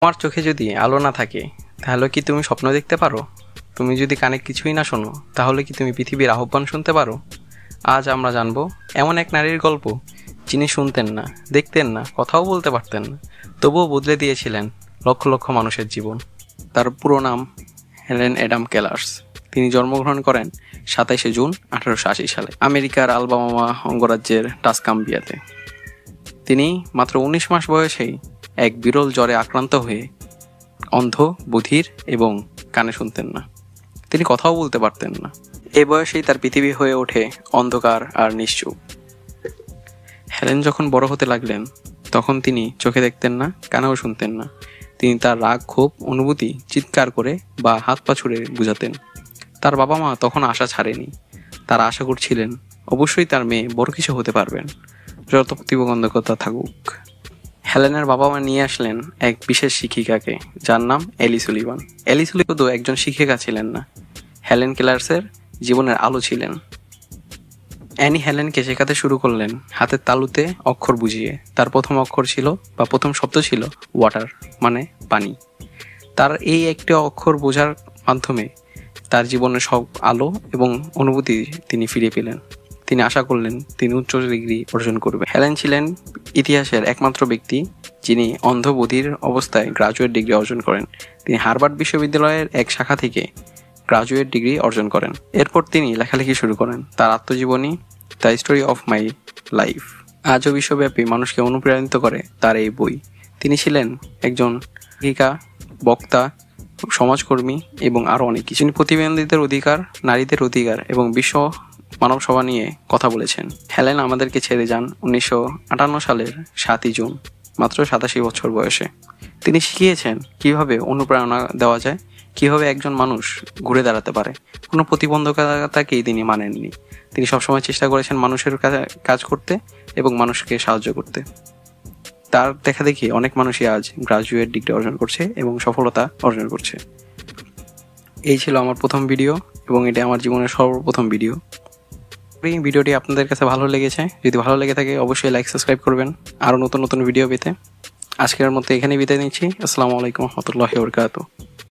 তোমার চোখে যদি আলো না থাকে তাহলে কি তুমি স্বপ্ন দেখতে পারো? তুমি যদি কানে কিছুই না শোনো তাহলে কি তুমি পৃথিবীর আহ্বান শুনতে পারো? আজ আমরা জানবো এমন এক নারীর গল্প যিনি শুনতেন না, দেখতেন না, কথাও বলতে পারতেন না, তবুও বদলে দিয়েছিলেন লক্ষ লক্ষ মানুষের জীবন। তার পুরো নাম হেলেন অ্যাডাম কেলার্স। তিনি জন্মগ্রহণ করেন 27শে জুন 1880 সালে আমেরিকার আলবামা অঙ্গরাজ্যের টাসকাম্বিয়াতে। তিনি মাত্র 19 মাস বয়সেই এক বিরল জ্বরে আক্রান্ত হয়ে অন্ধ, বধির এবং কানে শুনতেন না। তিনি কথাও বলতে পারতেন না। এই বয়সেই তার পৃথিবী হয়ে ওঠে অন্ধকার আর নিশ্চুপ। হেলেন যখন বড় হতে লাগলেন তখন তিনি চোখে দেখতেন না, কানেও শুনতেন না। তিনি তার রাগ, ক্ষোভ, অনুভূতি চিৎকার করে বা হাত পা ছুড়ে বুঝাতেন। তার বাবা মা তখন আশা ছাড়েনি। তারা আশা করছিলেন অবশ্যই তার মেয়ে বড় কিছু হতে পারবেন, যত প্রতিবন্ধকতা থাকুক। হেলেনের বাবা মা নিয়ে আসলেন এক বিশেষ শিক্ষিকাকে, যার নাম এলি সুলিভান। এলি সুলিভান শুধু একজন শিক্ষিকা ছিলেন না, হেলেন কেলার্সের জীবনের আলো ছিলেন। অ্যানি হেলেনকে শেখাতে শুরু করলেন হাতের তালুতে অক্ষর বুঝিয়ে। তার প্রথম অক্ষর ছিল বা প্রথম শব্দ ছিল ওয়াটার, মানে পানি। তার এই একটি অক্ষর বোঝার মাধ্যমে তার জীবনের সব আলো এবং অনুভূতি তিনি ফিরে পেলেন। তিনি আশা করলেন তিনি উচ্চ ডিগ্রি অর্জন করবেন। হেলেন ছিলেন ইতিহাসের একমাত্র ব্যক্তি যিনি অন্ধ বধির অবস্থায় গ্রাজুয়েট ডিগ্রি অর্জন করেন। তিনি হার্ভার্ড বিশ্ববিদ্যালয়ের এক শাখা থেকে গ্রাজুয়েট ডিগ্রি অর্জন করেন। এরপর তিনি লেখালেখি শুরু করেন। তার আত্মজীবনী the story of my life আজও বিশ্বব্যাপী মানুষকে অনুপ্রাণিত করে তার এই বই। তিনি ছিলেন একজন লেখিকা, বক্তা, সমাজকর্মী এবং আরও অনেক কিছু। তিনি প্রতিবন্ধীদের অধিকার, নারীদের অধিকার এবং বিশ্ব মানব সভা নিয়ে কথা বলেছেন। হেলেন আমাদেরকে ছেড়ে যান 1958 সালের 7ই জুন, মাত্র 87 বছর বয়সে। তিনি শিখিয়েছেন কিভাবে অনুপ্রেরণা দেওয়া যায়, কিভাবে একজন মানুষ ঘুরে দাঁড়াতে পারে। কোনো প্রতিবন্ধকতাকেই তিনি মানেননি। তিনি সবসময় চেষ্টা করেছেন মানুষের কাজ করতে এবং মানুষকে সাহায্য করতে। তার দেখা দেখি অনেক মানুষই আজ গ্রাজুয়েট ডিগ্রি অর্জন করছে এবং সফলতা অর্জন করছে। এই ছিল আমার প্রথম ভিডিও এবং এটা আমার জীবনের সর্বপ্রথম ভিডিও। এই ভিডিওটি আপনাদের কাছে ভালো লেগেছে। যদি ভালো লেগে থাকে অবশ্যই লাইক, সাবস্ক্রাইব করবেন আরও নতুন নতুন ভিডিও পেতে। আজকের মতো এখানেই বিদায় নিচ্ছি। আসসালামু আলাইকুম ওয়া রাহমাতুল্লাহি ওয়া বারাকাতুহু।